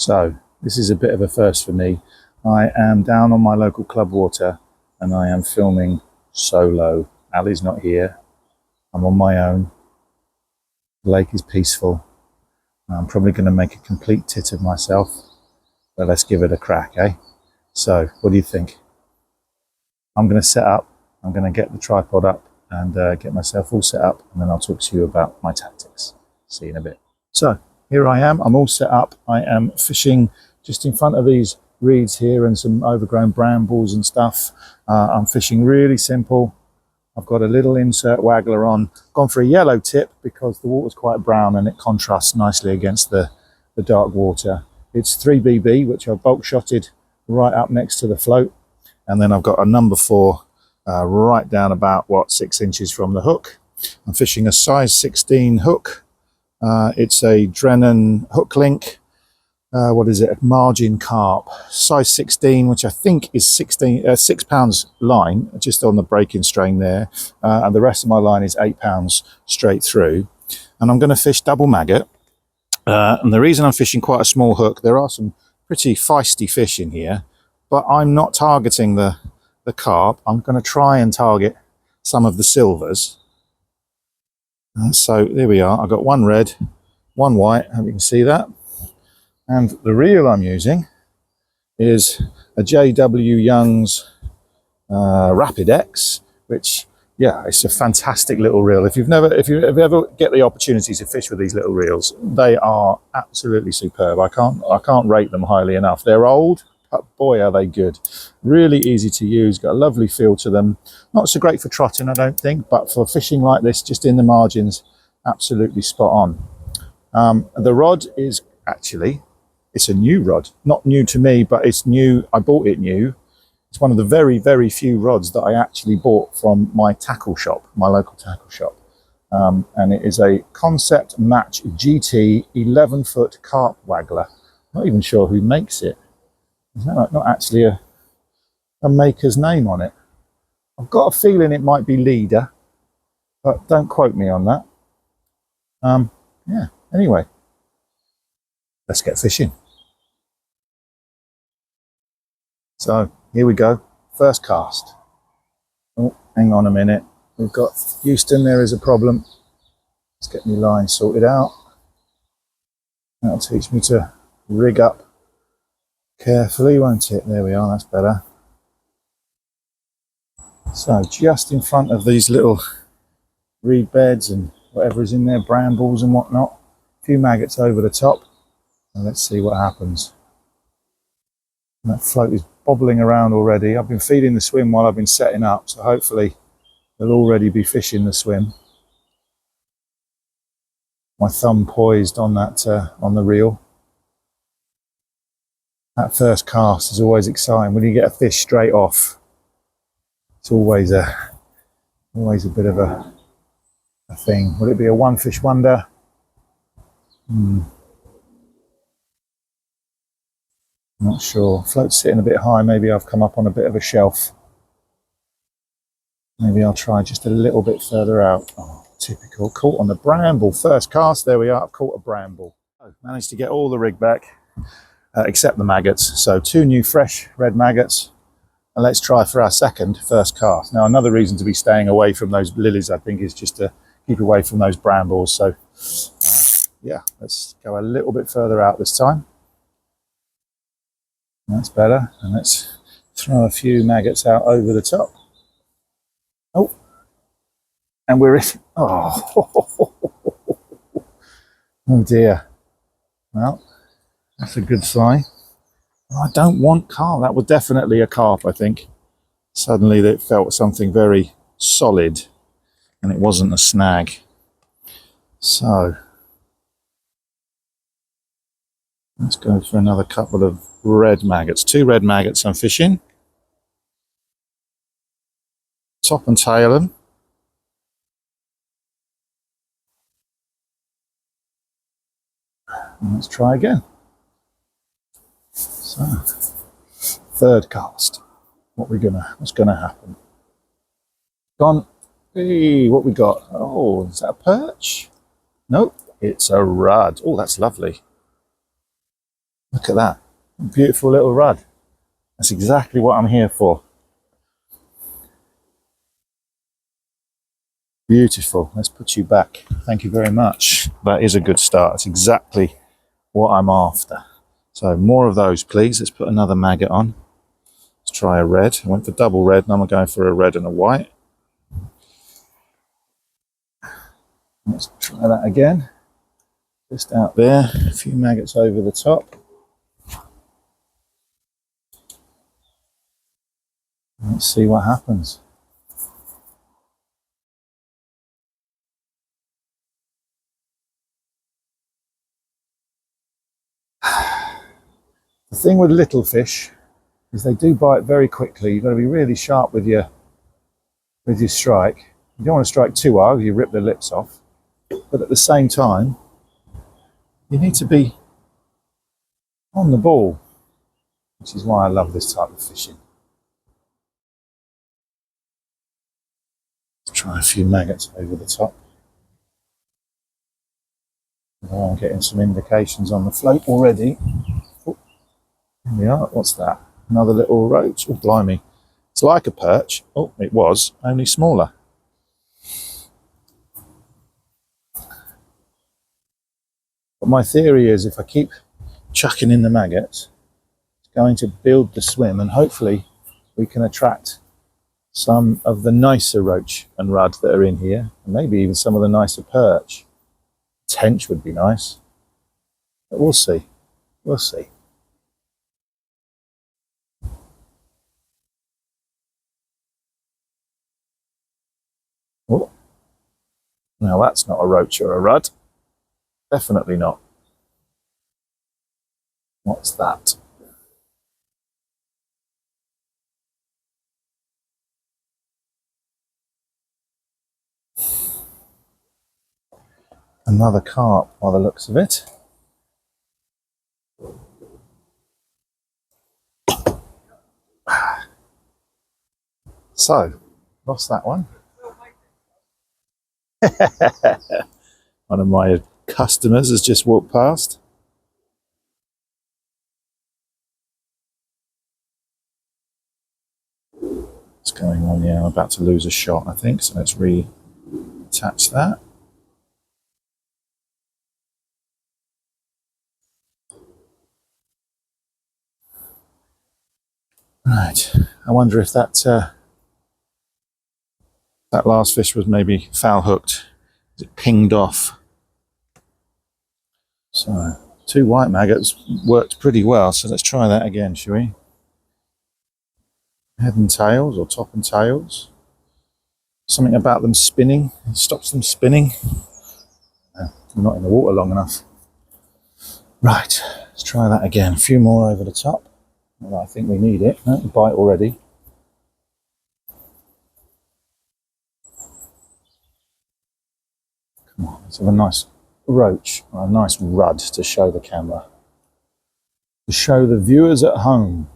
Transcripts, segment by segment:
So this is a bit of a first for me. I am down on my local club water and I am filming solo. Ali's not here. I'm on my own. The lake is peaceful. I'm probably going to make a complete tit of myself, but let's give it a crack, eh? So what do you think? I'm going to set up. I'm going to get the tripod up and get myself all set up, and then I'll talk to you about my tactics. See you in a bit. So here I am. I'm all set up. I am fishing just in front of these reeds here and some overgrown brambles and stuff. I'm fishing really simple. I've got a little insert waggler on. Gone for a yellow tip because the water's quite brown and it contrasts nicely against the dark water. It's 3BB, which I've bulk shotted right up next to the float. And then I've got a number 4 right down about, 6 inches from the hook. I'm fishing a size 16 hook. It's a Drennan hook link. What is it? Margin carp, size 16, which I think is 6 pounds line, just on the breaking strain there. And the rest of my line is 8 pounds straight through. And I'm going to fish double maggot. And the reason I'm fishing quite a small hook, there are some pretty feisty fish in here, but I'm not targeting the carp. I'm going to try and target some of the silvers. So there we are. I've got one red, one white. I hope you can see that. And the reel I'm using is a J.W. Young's Rapid X, which, yeah, it's a fantastic little reel. If you ever get the opportunity to fish with these little reels, they are absolutely superb. I can't rate them highly enough. They're old, but boy, are they good. Really easy to use, got a lovely feel to them. Not so great for trotting, I don't think, but for fishing like this, just in the margins, absolutely spot on. The rod is actually, it's a new rod. Not new to me, but it's new. I bought it new. It's one of the very, very few rods that I actually bought from my tackle shop, my local tackle shop. And it is a Concept Match GT 11-foot carp waggler. Not even sure who makes it. There's not actually a maker's name on it. I've got a feeling it might be Leader, but don't quote me on that. Yeah, anyway, let's get fishing. So here we go, first cast. Oh, hang on a minute. We've got Houston, there is a problem. Let's get my line sorted out. That'll teach me to rig up carefully, won't it? There we are, that's better. So just in front of these little reed beds and whatever is in there, brambles and whatnot. A few maggots over the top. And let's see what happens. And that float is bobbling around already. I've been feeding the swim while I've been setting up, so hopefully they'll already be fishing the swim. My thumb poised on that on the reel. That first cast is always exciting when you get a fish straight off. It's always a bit of a thing. Will it be a one fish wonder? Not sure. Float's sitting a bit high. Maybe I've come up on a bit of a shelf. Maybe I'll try just a little bit further out. Oh, typical. Caught on the bramble. First cast. There we are. I've caught a bramble. Oh, managed to get all the rig back, except the maggots. So 2 new fresh red maggots. And let's try for our first cast. Now, another reason to be staying away from those lilies, I think, is just to keep away from those brambles. So, yeah, let's go a little bit further out this time. That's better. And let's throw a few maggots out over the top. Oh, and we're in. Oh, oh dear. Well, that's a good sign. I don't want carp. That was definitely a carp, I think. Suddenly it felt something very solid and it wasn't a snag. So let's go for another couple of red maggots. 2 red maggots I'm fishing. Top and tail them. And let's try again. So, third cast. What's gonna happen? Gone. Hey, what we got? Oh, is that a perch? Nope, it's a rudd. Oh, that's lovely. Look at that. Beautiful little rudd. That's exactly what I'm here for. Beautiful. Let's put you back. Thank you very much. That is a good start. That's exactly what I'm after. So more of those, please. Let's put another maggot on. Let's try a red. I went for double red, and I'm going for a red and a white. Let's try that again. Just out there. A few maggots over the top. Let's see what happens. The thing with little fish is they do bite very quickly. You've got to be really sharp with your strike. You don't want to strike too hard, you rip the lips off. But at the same time, you need to be on the ball, which is why I love this type of fishing. Let's try a few maggots over the top. I'm getting some indications on the float already. Oh, here we are. What's that? Another little roach. Oh, blimey. It's like a perch. Oh, it was, only smaller. But my theory is if I keep chucking in the maggots, it's going to build the swim, and hopefully we can attract some of the nicer roach and rudd that are in here, and maybe even some of the nicer perch. Tench would be nice. But we'll see. We'll see. Oh, now that's not a roach or a rudd. Definitely not. What's that? Another carp by the looks of it. So, lost that one. One of my customers has just walked past. What's going on here? I'm about to lose a shot, I think, so let's reattach that. Right, I wonder if that last fish was maybe foul hooked. It pinged off. So, 2 white maggots worked pretty well, so let's try that again, shall we? Head and tails, or top and tails. Something about them spinning, it stops them spinning. No, I'm not in the water long enough. Right, let's try that again. A few more over the top. Well, I think we need it. No, bite already. Come on, let's have a nice roach, or a nice rudd to show the camera. To show the viewers at home.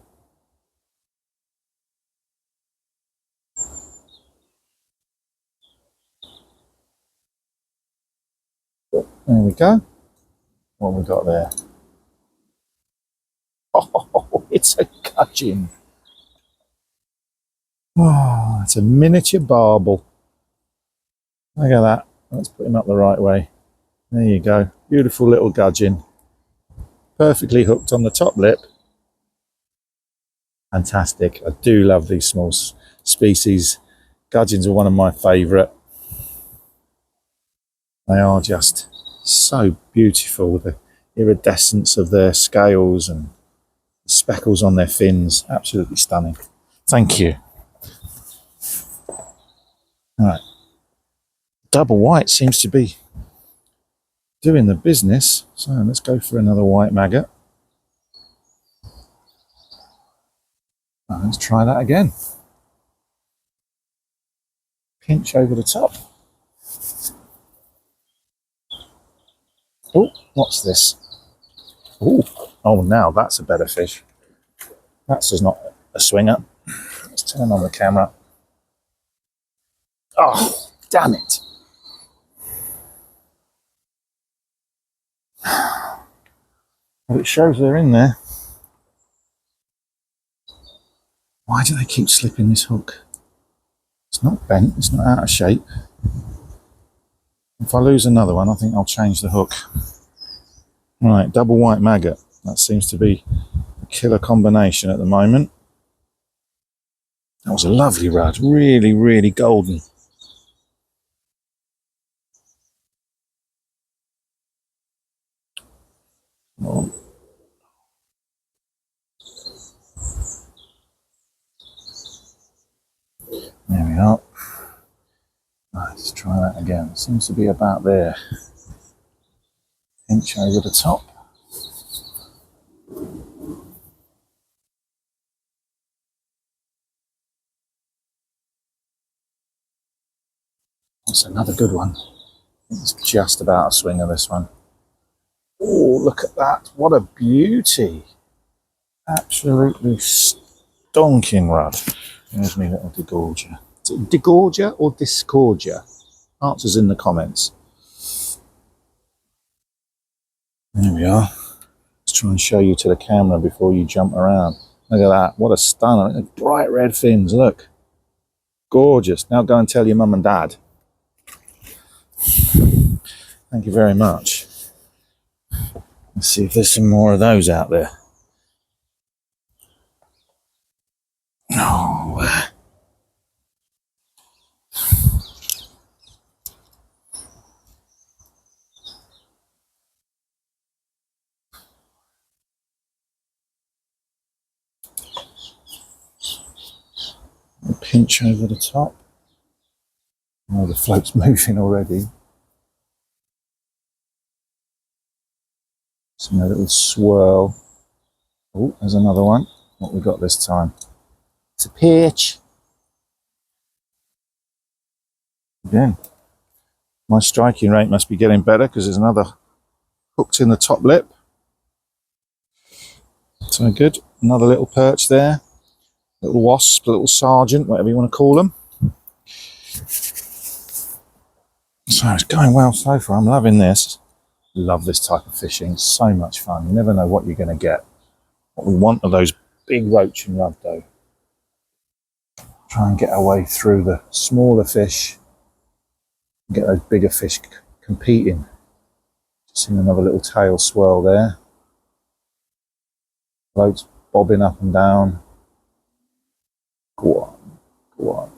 There we go. What have we got there? Oh, it's a gudgeon. Oh, it's a miniature barbel. Look at that. Let's put him up the right way. There you go. Beautiful little gudgeon. Perfectly hooked on the top lip. Fantastic. I do love these small species. Gudgeons are one of my favourite. They are just so beautiful. The iridescence of their scales and the speckles on their fins. Absolutely stunning. Thank you. All right. Double white seems to be doing the business. So let's go for another white maggot. Oh, let's try that again. Pinch over the top. Oh, what's this? Oh, now that's a better fish. That's just not a swinger. Let's turn on the camera. Oh, damn it. But it shows they're in there. Why do they keep slipping this hook? It's not bent, it's not out of shape. If I lose another one, I think I'll change the hook. Right, double white maggot. That seems to be a killer combination at the moment. That was a lovely rod, really, really golden. Oh. There we are. Right, let's try that again. Seems to be about there. Inch over the top. That's another good one. It's just about a swing of this one. Oh, look at that. What a beauty. Absolutely stonking rod. There's me little degorger. Is it degorger or discordia? Answers in the comments. There we are. Let's try and show you to the camera before you jump around. Look at that. What a stunner. Bright red fins. Look. Gorgeous. Now go and tell your mum and dad. Thank you very much. Let's see if there's some more of those out there. Oh, a pinch over the top. Oh, the float's moving already. So a little swirl. Oh, there's another one. What we got this time? It's a perch. Again, my striking rate must be getting better because there's another hooked in the top lip. So good. Another little perch there. Little wasp, little sergeant, whatever you want to call them. So it's going well so far. I'm loving this. Love this type of fishing. It's so much fun. You never know what you're going to get. What we want are those big roach and rub though. Try and get our way through the smaller fish. Get those bigger fish competing. Just seen another little tail swirl there. Floats bobbing up and down. Go on, go on.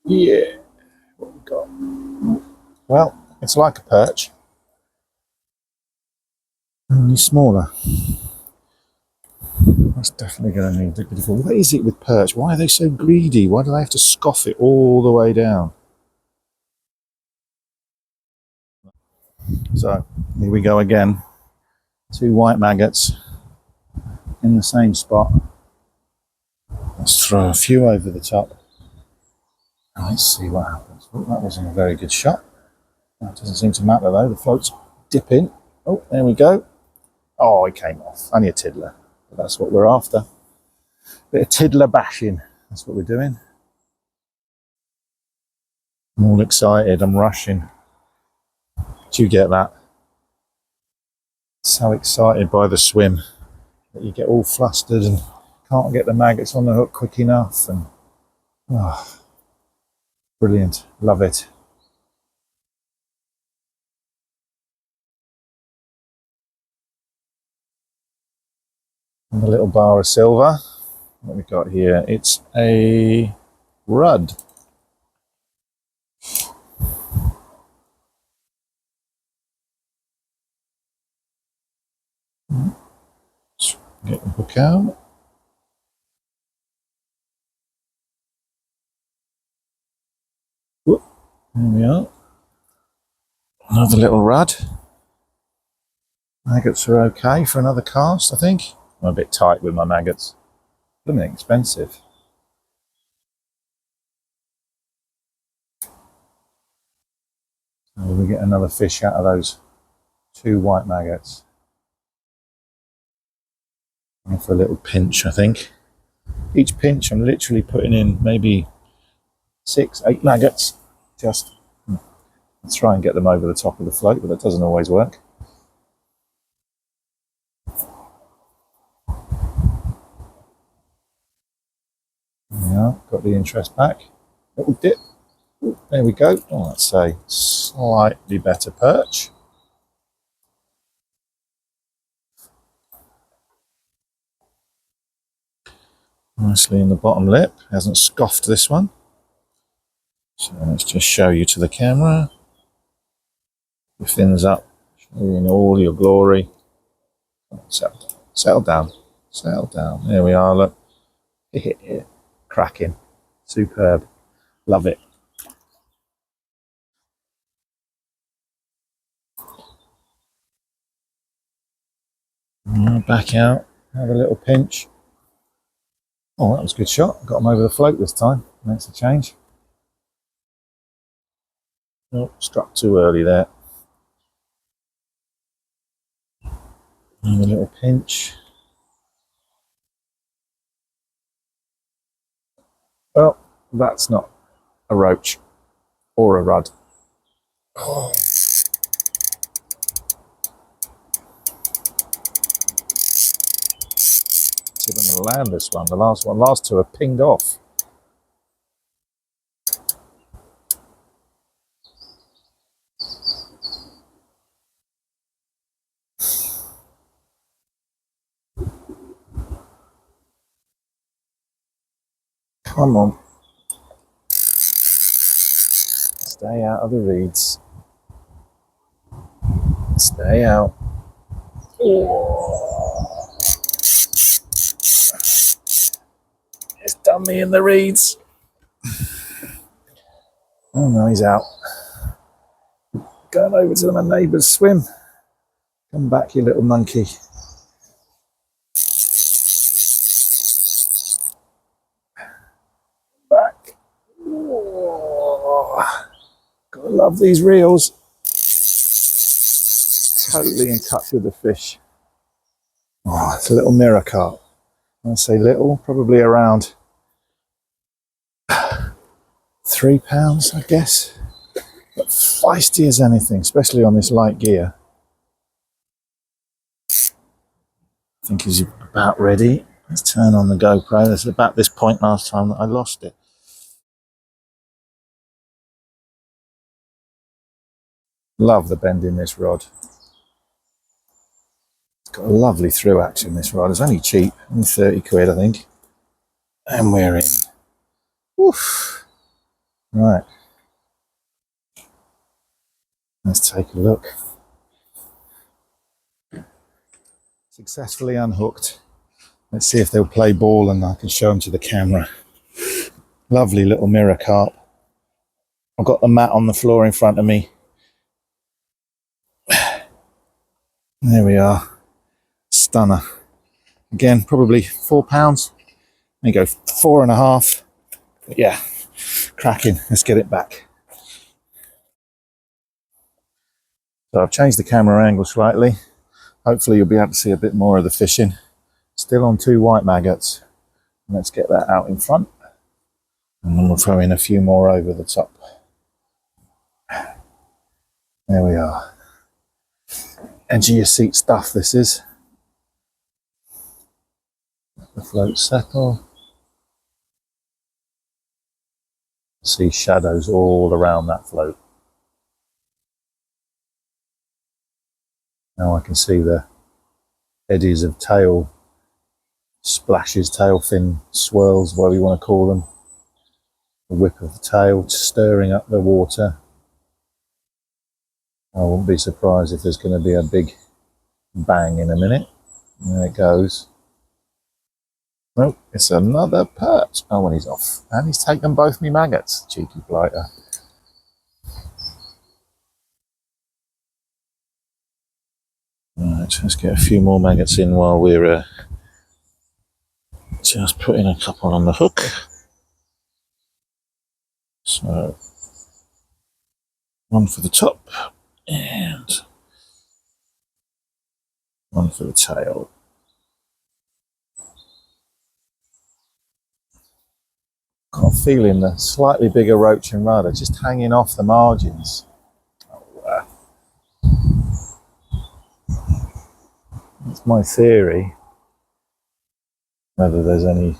Yeah, what we got? Well, it's like a perch, only smaller. That's definitely going to need a beautiful. What is it with perch? Why are they so greedy? Why do they have to scoff it all the way down? So here we go again. 2 white maggots in the same spot. Let's throw a few over the top. Let's see what happens. Oh, that wasn't a very good shot. That doesn't seem to matter though. The floats dip in. Oh, there we go. Oh, it came off. Only a tiddler. But that's what we're after. Bit of tiddler bashing. That's what we're doing. I'm all excited. I'm rushing. Do you get that? So excited by the swim that you get all flustered and can't get the maggots on the hook quick enough. And oh, brilliant. Love it. And a little bar of silver. What we got here? It's a rudd. Get the hook out. Whoop. There we are. Another little rudd. Maggots are okay for another cast, I think. I'm a bit tight with my maggots. They're expensive. So we get another fish out of those 2 white maggots. And for a little pinch, I think. Each pinch I'm literally putting in maybe 6, 8 maggots. Just let's try and get them over the top of the float, but that doesn't always work. Oh, got the interest back. Little dip. Ooh, there we go. Oh, that's a slightly better perch. Nicely in the bottom lip. Hasn't scoffed this one. So let's just show you to the camera. Your fins up, show you in all your glory. Settle down. Settle down. There we are, look. Cracking. Superb. Love it. Back out. Have a little pinch. Oh, that was a good shot. Got him over the float this time. Makes a change. Oh, struck too early there. Have a little pinch. Well, that's not a roach or a rudd. Oh. See if I'm going to land this one. The last two are pinged off. Come on. Stay out of the reeds. Stay out. Oh. It's done me in the reeds. Oh no, he's out. Going over to my neighbour's swim. Come back, you little monkey. Back. Oh. Gotta love these reels. Totally in touch with the fish. Oh, it's a little mirror carp. I say little, probably around 3 pounds, I guess. But feisty as anything, especially on this light gear. I think he's about ready. Let's turn on the GoPro. This is about this point last time that I lost it. Love the bend in this rod. It's got a lovely through action, this rod. It's only cheap, only 30 quid, I think. And we're in. Woof. Right. Let's take a look. Successfully unhooked. Let's see if they'll play ball and I can show them to the camera. Lovely little mirror carp. I've got the mat on the floor in front of me. There we are. Stunner. Again, probably 4 pounds. There you go, 4.5. But yeah, cracking. Let's get it back. So I've changed the camera angle slightly. Hopefully you'll be able to see a bit more of the fishing. Still on 2 white maggots. Let's get that out in front. And then we'll throw in a few more over the top. There we are. Edge of your seat stuff this is. Let the float settle. See shadows all around that float. Now I can see the eddies of tail splashes, tail fin swirls, whatever you want to call them. The whip of the tail stirring up the water. I wouldn't be surprised if there's going to be a big bang in a minute. There it goes. Oh, it's another perch. Oh, and he's off. And he's taken both me maggots. Cheeky blighter. Right, let's get a few more maggots in while we're just putting a couple on the hook. So, one for the top and one for the tail. Got a feeling the slightly bigger roach and rudder just hanging off the margins. Oh, that's my theory. Whether there's any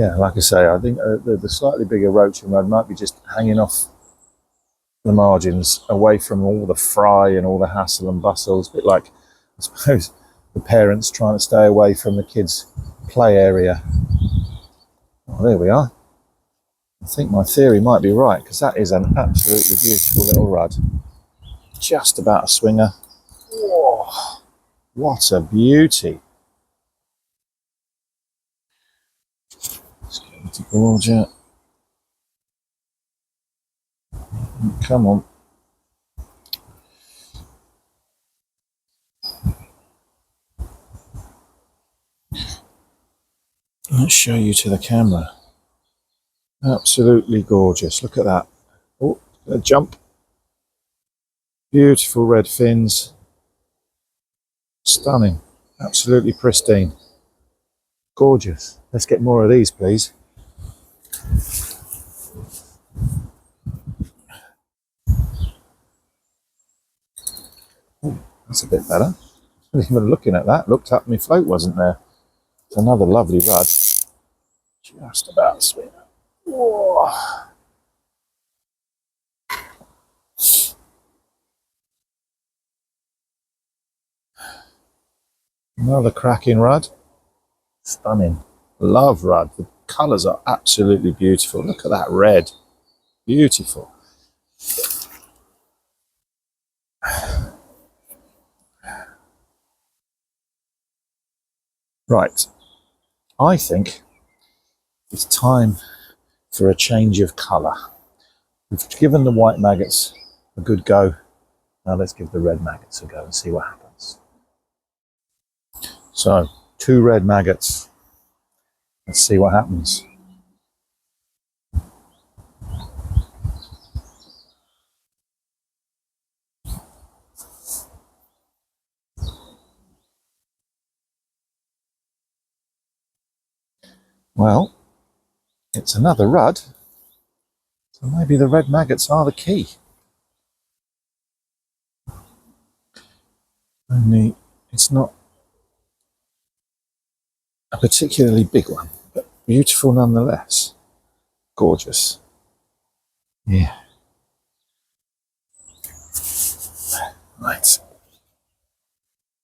Yeah, like I say, I think the slightly bigger roaching rod might be just hanging off the margins, away from all the fry and all the hassle and bustle. It's a bit like, I suppose, the parents trying to stay away from the kids' play area. Oh, there we are. I think my theory might be right, because that is an absolutely beautiful little rudd. Just about a swinger. Whoa, what a beauty. Let's get into gorge out. Come on. Let's show you to the camera. Absolutely gorgeous. Look at that. Oh, a jump. Beautiful red fins. Stunning. Absolutely pristine. Gorgeous. Let's get more of these, please. Oh, that's a bit better. I wasn't even looking at that. Looked up, my float wasn't there. It's another lovely rudd. Just about to swim. Whoa. Another cracking rudd. Stunning. Love rudd. The colours are absolutely beautiful. Look at that red. Beautiful. Right. I think it's time for a change of colour. We've given the white maggots a good go. Now let's give the red maggots a go and see what happens. So, 2 red maggots. Let's see what happens. Well, it's another rudd. So maybe the red maggots are the key. Only it's not a particularly big one, but beautiful nonetheless. Gorgeous. Yeah. Right. Let's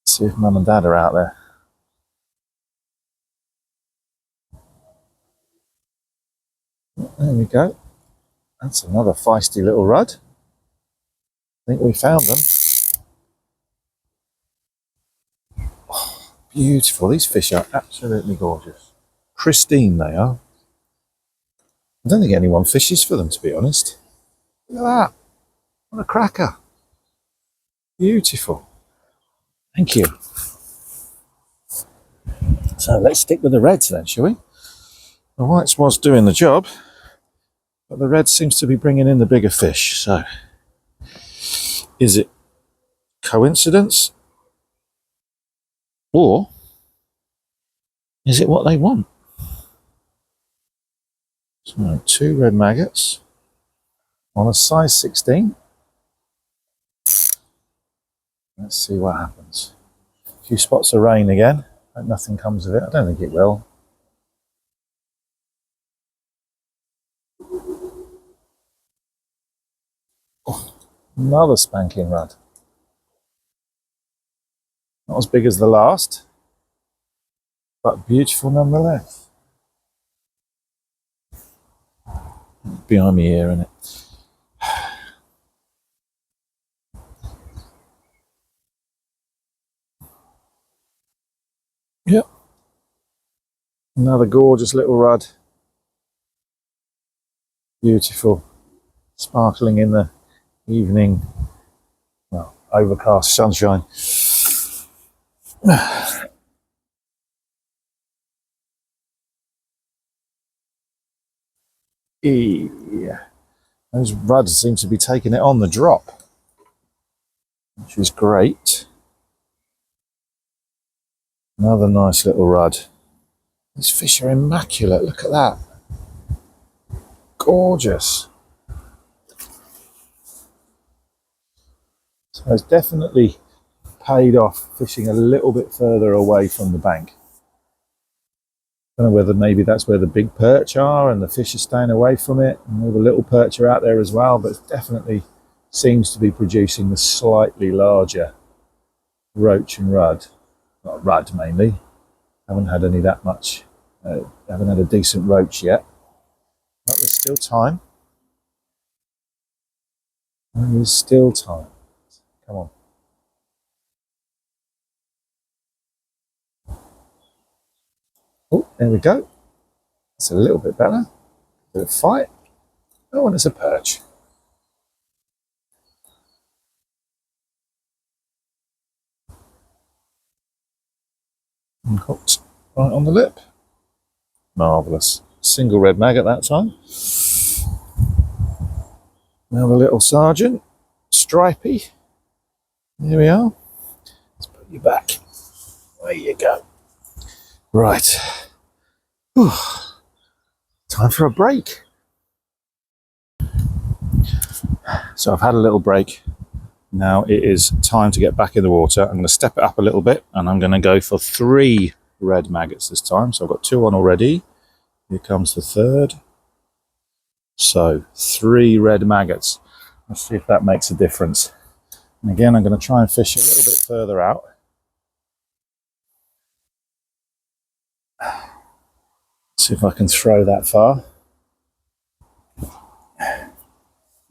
see if Mum and Dad are out there. There we go. That's another feisty little rudd. I think we found them. Oh, beautiful. These fish are absolutely gorgeous. Pristine they are. I don't think anyone fishes for them, to be honest. Look at that. What a cracker. Beautiful. Thank you. So let's stick with the reds then, shall we? The whites was doing the job, but the red seems to be bringing in the bigger fish. So, is it coincidence? Or is it what they want? So, 2 red maggots on a size 16. Let's see what happens. A few spots of rain again. Hope nothing comes of it. I don't think it will. Oh, another spanking rudd. Not as big as the last, but beautiful nonetheless. Behind me here, isn't it? Yep. Another gorgeous little rudd. Beautiful. Sparkling in the evening, well, overcast sunshine. Yeah. Those rudds seem to be taking it on the drop, which is great. Another nice little rudd. These fish are immaculate. Look at that. Gorgeous. So it's definitely paid off fishing a little bit further away from the bank. don't know whether maybe that's where the big perch are and the fish are staying away from it, and all the little perch are out there as well, but it definitely seems to be producing the slightly larger roach and rudd. Not rudd mainly. Haven't had any that much. Haven't had a decent roach yet. But there's still time. There is still time. Come on. Oh, there we go. It's a little bit better. Bit of fight. Oh, and it's a perch. And hooked right on the lip. Marvellous. Single red mag at that time. Now the little sergeant. Stripey. There we are. Let's put you back. There you go. Right. Whew. Time for a break. So I've had a little break. Now it is time to get back in the water. I'm going to step it up a little bit and I'm going to go for 3 red maggots this time. So I've got 2 on already. Here comes the third. So 3 red maggots. Let's see if that makes a difference. And again, I'm going to try and fish a little bit further out. See if I can throw that far.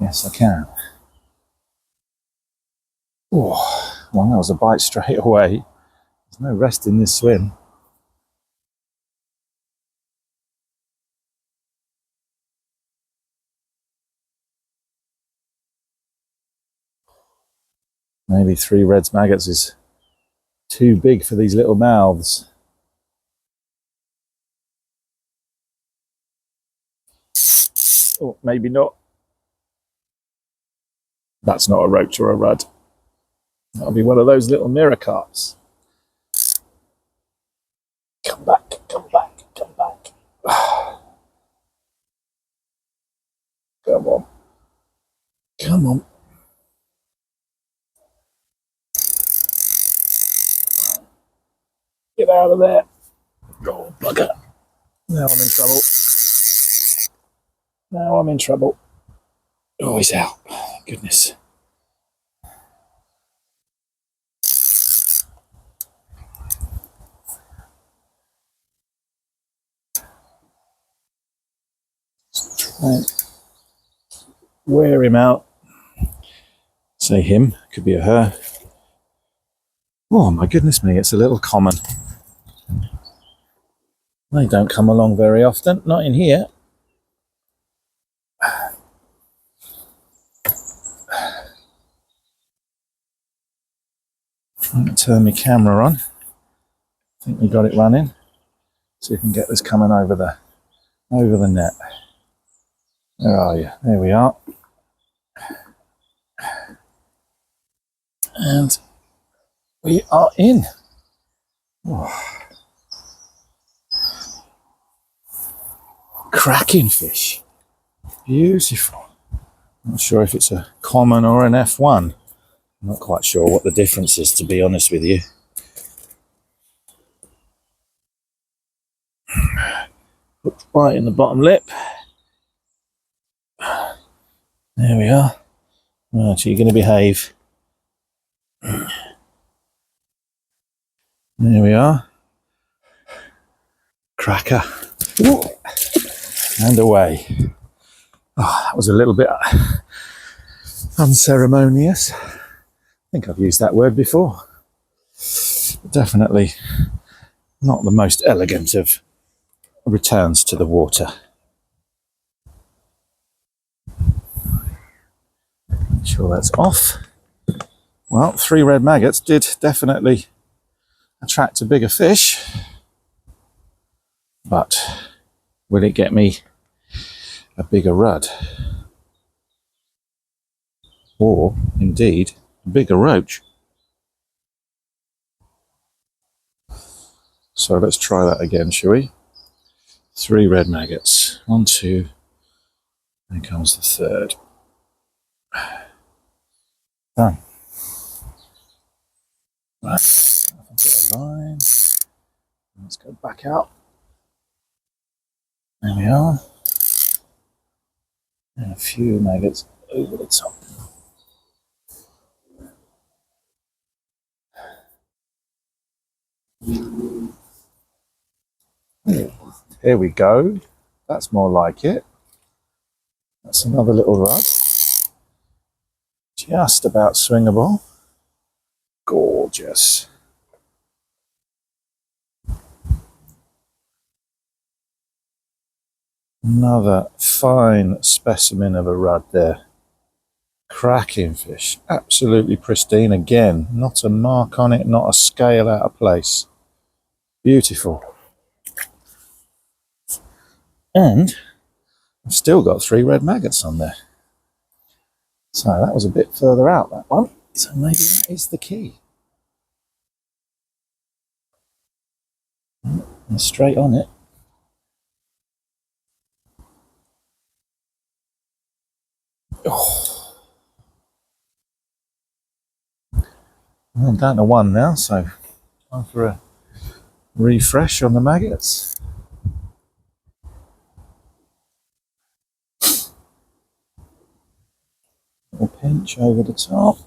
Yes, I can. Oh, well, that was a bite straight away. There's no rest in this swim. Maybe 3 red maggots is too big for these little mouths. Oh, maybe not. That's not a roach or a rudd. That'll be one of those little mirror carps. Come back, come back, come back. Come on. Come on. Get out of there. Oh, bugger. Now I'm in trouble. Now I'm in trouble. Oh, he's out. Goodness. Try and wear him out. Say him, could be a her. Oh my goodness me, it's a little common. They don't come along very often, not in here. I'm going to turn my camera on. I think we got it running. See if we can get this coming over the net. Where are you? There we are. And we are in. Oh. Cracking fish. Beautiful. Not sure if it's a common or an F1. I'm not quite sure what the difference is, to be honest with you. Hooked right in the bottom lip. There we are. Right, so you're going to behave. There we are. Cracker. Ooh. And away. Oh, that was a little bit unceremonious. I think I've used that word before. Definitely not the most elegant of returns to the water. Make sure that's off. Well, 3 red maggots did definitely attract a bigger fish, but will it get me a bigger rudd? Or, indeed, a bigger roach? So let's try that again, shall we? 3 red maggots. 1, 2, then comes the third. Done. Right, a bit of line. Let's go back out. There we are. And a few maggots over the top. Here we go. That's more like it. That's another little rod. Just about swingable. Gorgeous. Another fine specimen of a rudd there. Cracking fish. Absolutely pristine again. Not a mark on it, not a scale out of place. Beautiful. And I've still got 3 red maggots on there. So that was a bit further out, that one. So maybe that is the key. And straight on it. Oh. I'm down to 1 now, so time for a refresh on the maggots. Little pinch over the top.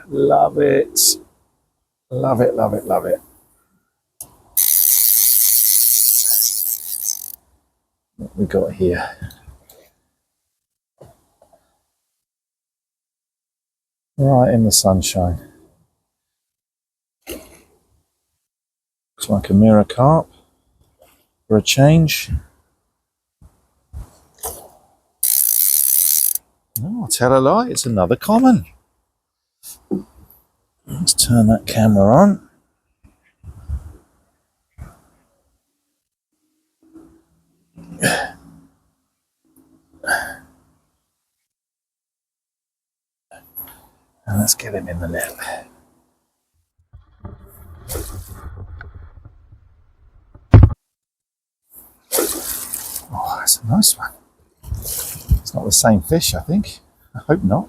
Love it. Love it, love it, love it. What we got here? Right in the sunshine. Looks like a mirror carp for a change. No, I'll tell a lie, it's another common. Let's turn that camera on. And let's get him in the net. Oh, that's a nice one. It's not the same fish, I think. I hope not.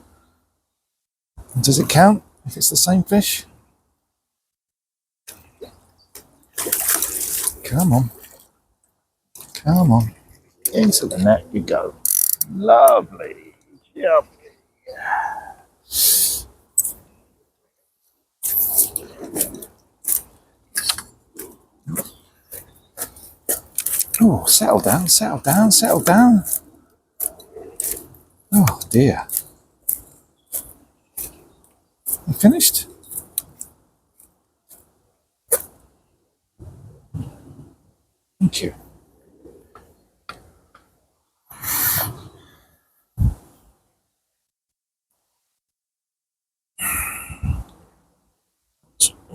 Does it count if it's the same fish? Come on. Come on. Into the net you go. Lovely. Yep. Oh, settle down, settle down, settle down. Oh dear. You finished? Thank you.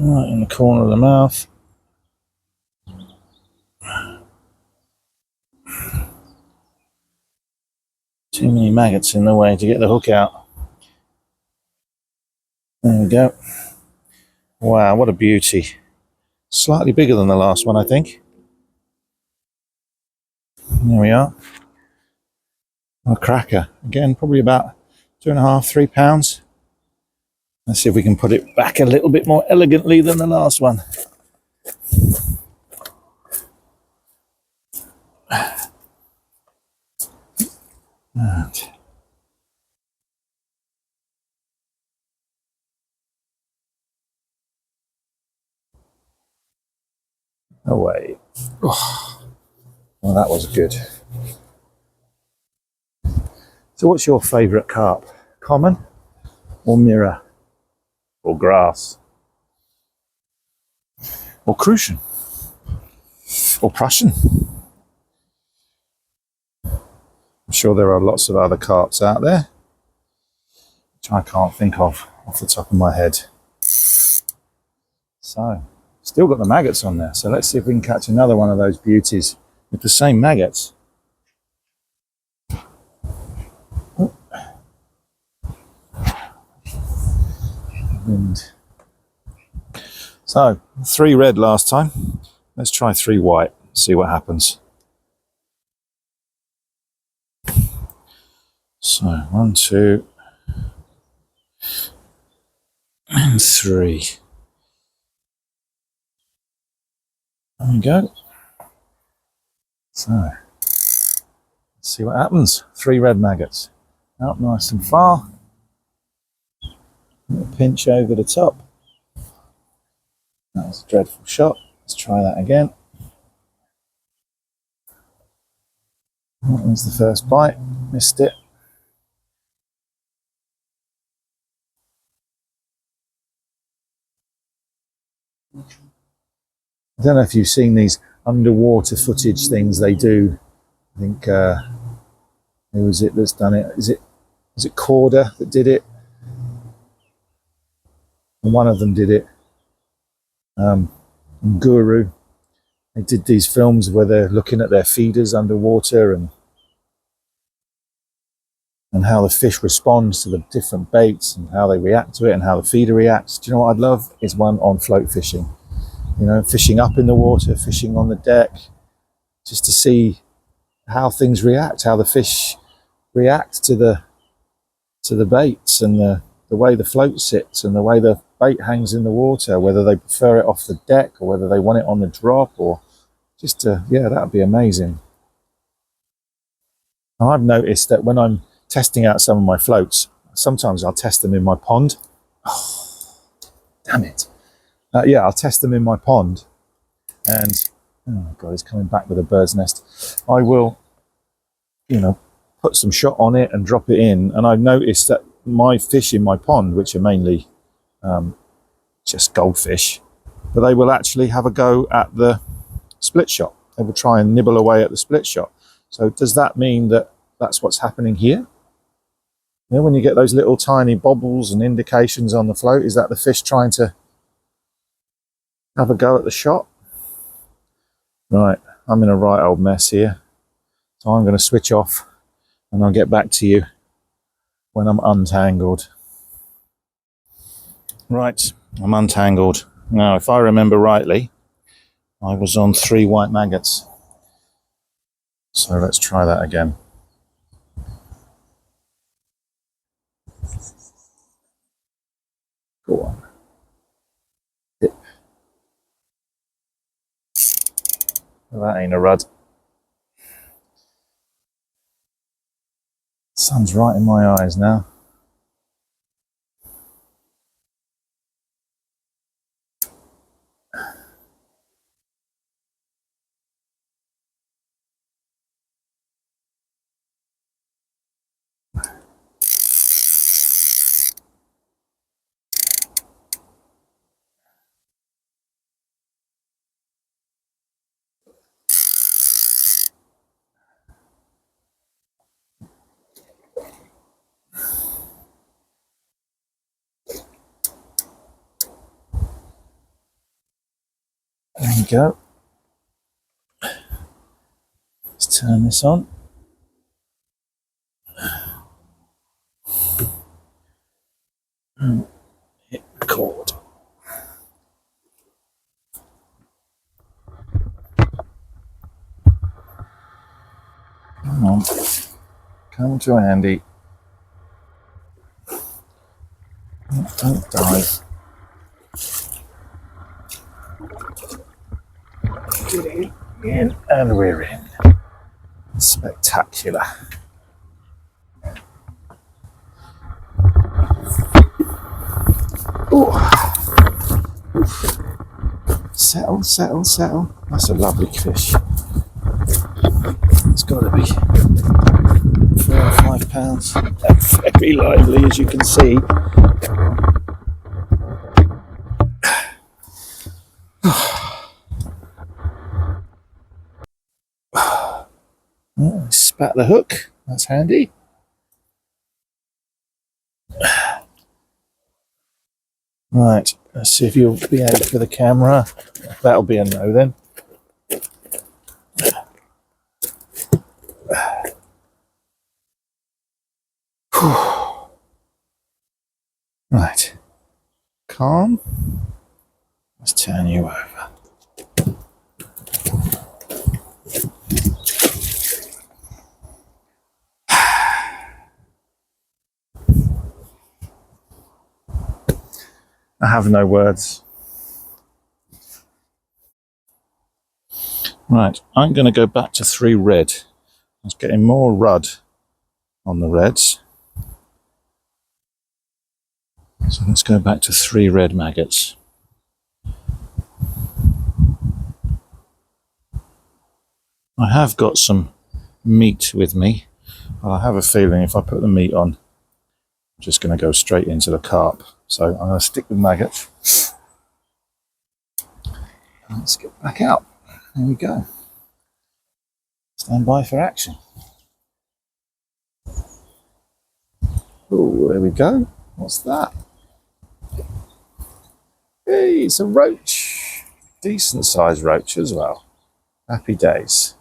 Right in the corner of the mouth. Too many maggots in the way to get the hook out. There we go. Wow, what a beauty. Slightly bigger than the last one, I think. There we are. A cracker. Again, probably about 2.5, 3 pounds. Let's see if we can put it back a little bit more elegantly than the last one. And away. Oh, well, that was good. So what's your favourite carp? Common or mirror or grass or Crucian or Prussian? I'm sure there are lots of other carps out there which I can't think of off the top of my head. So, still got the maggots on there. So let's see if we can catch another one of those beauties with the same maggots. Wind. So, 3 red last time. Let's try 3 white, see what happens. So, 1, 2, and 3. There we go. So, let's see what happens. 3 red maggots. Out nice and far. A pinch over the top. That was a dreadful shot. Let's try that again. That was the first bite. Missed it. I don't know if you've seen these underwater footage things they do. I think who was it that's done it? Is it Corda that did it? And one of them did it. Guru. They did these films where they're looking at their feeders underwater and how the fish responds to the different baits and how they react to it and how the feeder reacts. Do you know what I'd love? Is one on float fishing. You know, fishing up in the water, fishing on the deck, just to see how things react, how the fish react to the baits and the way the float sits and the way the bait hangs in the water, whether they prefer it off the deck or whether they want it on the drop, or just to, yeah, that would be amazing. And I've noticed that when I'm testing out some of my floats, sometimes I'll test them in my pond. Oh, damn it. Yeah, I'll test them in my pond, and oh god, it's coming back with a bird's nest. I will, you know, put some shot on it and drop it in, and I've noticed that my fish in my pond, which are mainly just goldfish, but they will actually have a go at the split shot. They will try and nibble away at the split shot. So does that mean that that's what's happening here? You know, when you get those little tiny bobbles and indications on the float, is that the fish trying to have a go at the shot? Right, I'm in a right old mess here. So I'm going to switch off and I'll get back to you when I'm untangled. Right, I'm untangled. Now, if I remember rightly, I was on 3 white maggots. So let's try that again. Go on. Dip. Well, that ain't a rud. Sun's right in my eyes now. There you go. Let's turn this on. Hit record. Come on. Come to Andy. Don't dive. Get in, and we're in. Spectacular. Ooh. Settle, settle, settle. That's a lovely fish. It's got to be 4 or 5 pounds. Very lively, as you can see. Oh, spat the hook. That's handy. Right, let's see if you'll be out for the camera. That'll be a no then. Right, calm. Let's turn you over. I have no words. Right, I'm going to go back to 3 red. I was getting more rud on the reds. So let's go back to 3 red maggots. I have got some meat with me. I have a feeling if I put the meat on, I'm just going to go straight into the carp. So I'm going to stick with maggots. Let's get back out. There we go. Stand by for action. Oh, there we go. What's that? Hey, it's a roach. Decent sized roach as well. Happy days.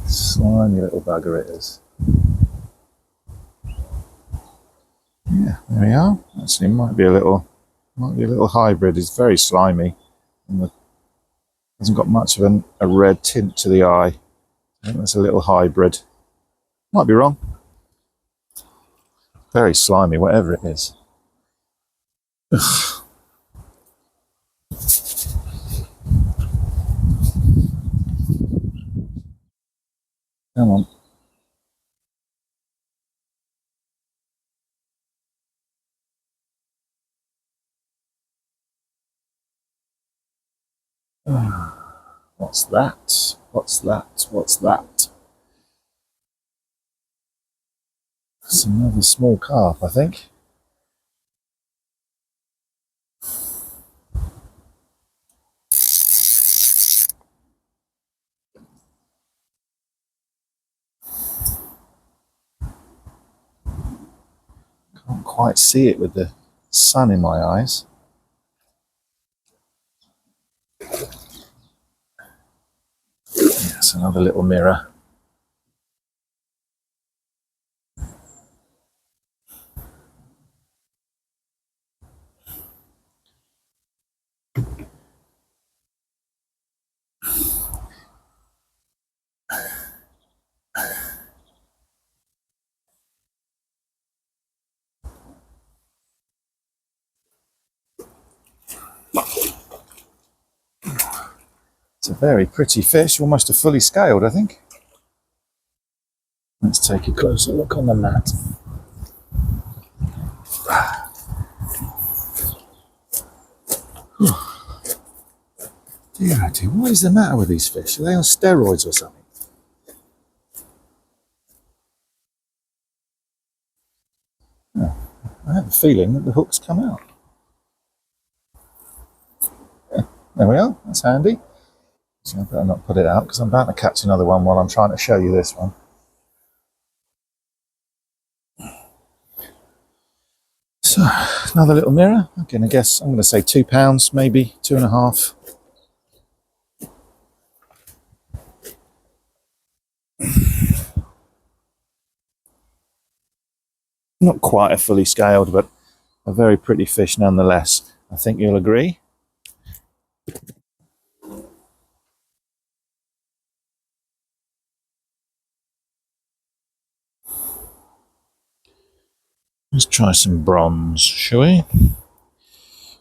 Slimy little bugger it is. Yeah, there we are. Actually, might be a little hybrid. It's very slimy, and hasn't got much of a red tint to the eye. I think that's a little hybrid. Might be wrong. Very slimy, whatever it is. Ugh. Come on. What's that? What's that? What's that? It's another small carp, I think. Can't quite see it with the sun in my eyes. Yes, another little mirror. It's a very pretty fish, almost a fully scaled, I think. Let's take a closer look on the mat. Dear, oh dear, what is the matter with these fish? Are they on steroids or something? Oh, I have a feeling that the hook's come out. Yeah, there we are, that's handy. So I better not put it out because I'm about to catch another one while I'm trying to show you this one. So, another little mirror. Again, I guess I'm going to say £2, maybe 2.5. Not quite a fully scaled, but a very pretty fish nonetheless. I think you'll agree. Let's try some bronze, shall we?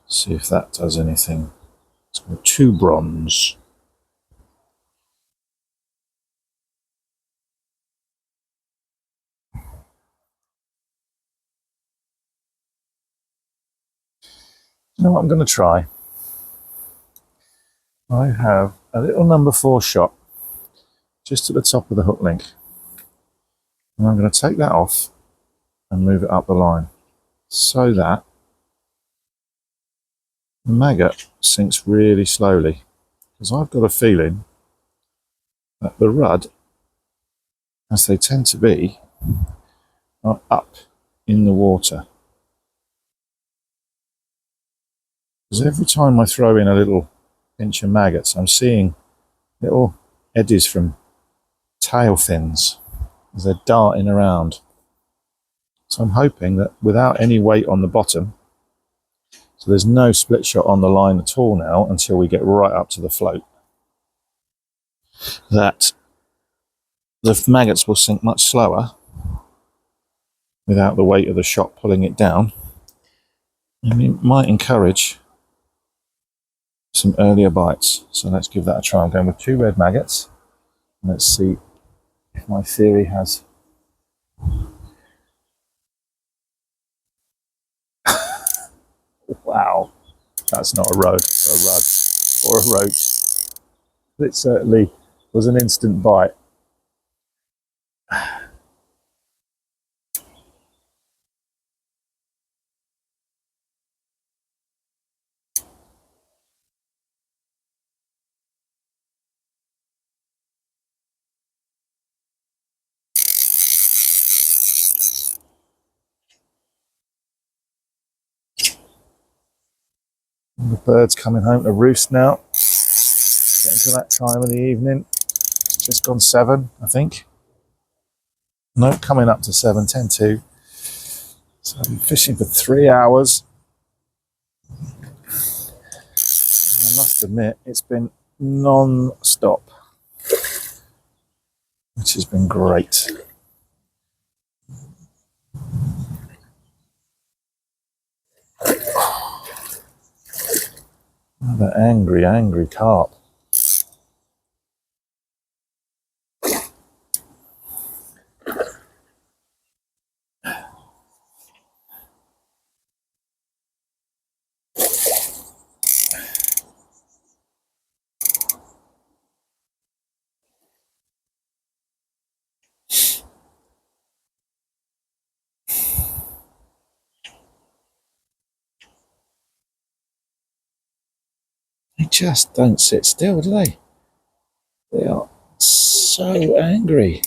See if that does anything. Let's go 2 bronze. You know what I'm going to try? I have a little number 4 shot just at the top of the hook link. And I'm going to take that off and move it up the line so that the maggot sinks really slowly. Because I've got a feeling that the rudd, as they tend to be, are up in the water. Because every time I throw in a little pinch of maggots, I'm seeing little eddies from tail fins as they're darting around. So I'm hoping that without any weight on the bottom, so there's no split shot on the line at all now until we get right up to the float, that the maggots will sink much slower without the weight of the shot pulling it down. And it might encourage some earlier bites. So let's give that a try. I'm going with 2 red maggots. Let's see if my theory has... Wow, that's not a road, or a rud, or a roach. It certainly was an instant bite. And the bird's coming home to roost now. Getting to that time of the evening. It's just gone 7, I think. No, coming up to 7, 10-2. So I've been fishing for 3 hours. And I must admit, it's been non-stop, which has been great. Another angry, angry carp. They just don't sit still, do they? They are so angry.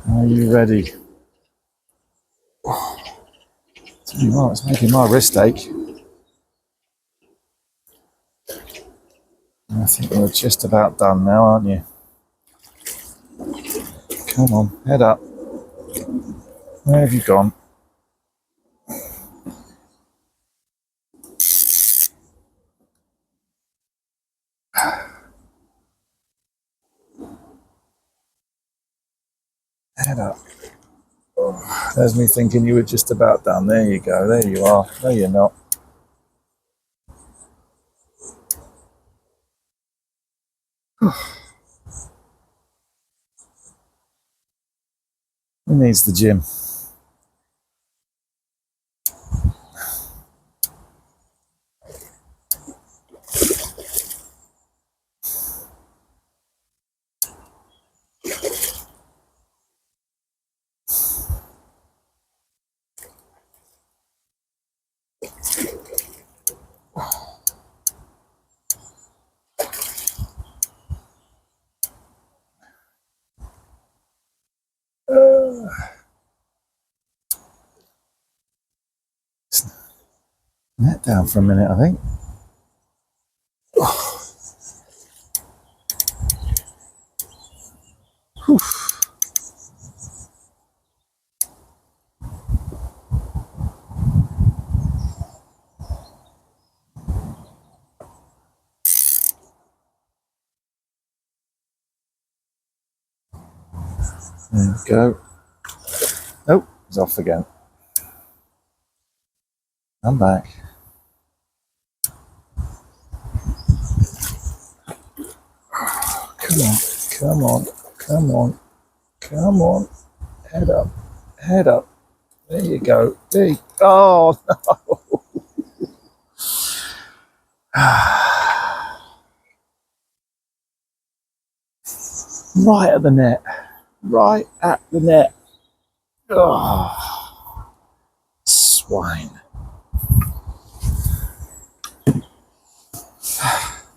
Are you ready? Oh, it's making my wrist ache. I think we're just about done now, aren't you? Come on, head up. Where have you gone? Head up. Oh, there's me thinking you were just about done. There you go. There you are. No, you're not. Who needs the gym? Net down for a minute, I think. Whew. There we go. Oh, it's off again. I'm back. Come on, come on, come on, come on. Head up, head up. There you go. There you... Oh, no. Right at the net. Right at the net. Oh, swine.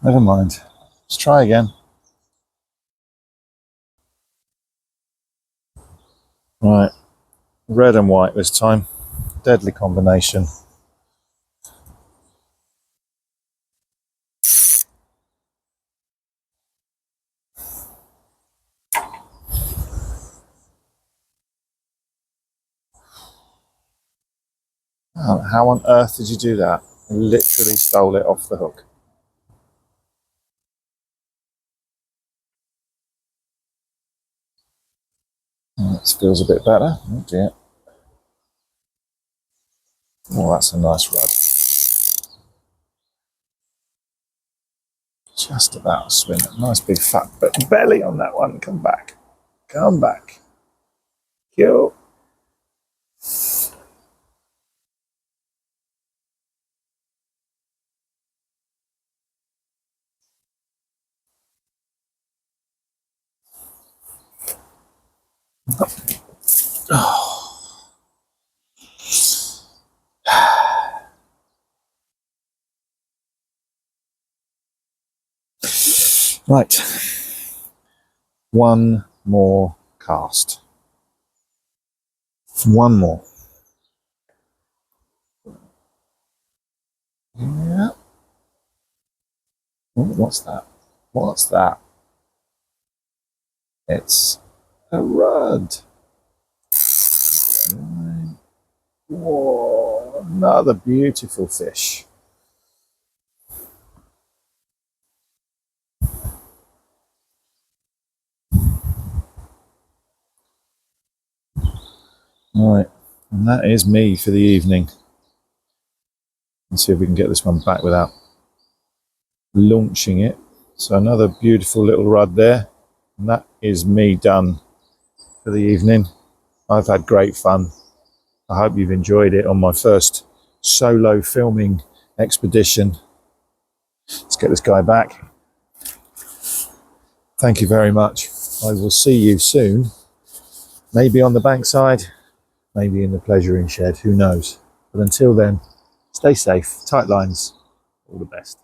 Never mind. Let's try again. Right, red and white this time. Deadly combination. Oh, how on earth did you do that? I literally stole it off the hook. That feels a bit better. Oh dear. Oh, that's a nice rod. Just about a swim. Nice big fat belly on that one. Come back. Come back. Kill. Right. One more cast. One more. Yeah. Oh, what's that? What's that? It's a rudd. Whoa, another beautiful fish. Right, and that is me for the evening. Let's see if we can get this one back without launching it. So another beautiful little rudd there. And that is me done for the evening. I've had great fun. I hope you've enjoyed it on my first solo filming expedition. Let's get this guy back. Thank you very much. I will see you soon. Maybe on the bankside, maybe in the pleasuring shed, who knows. But until then, stay safe, tight lines, all the best.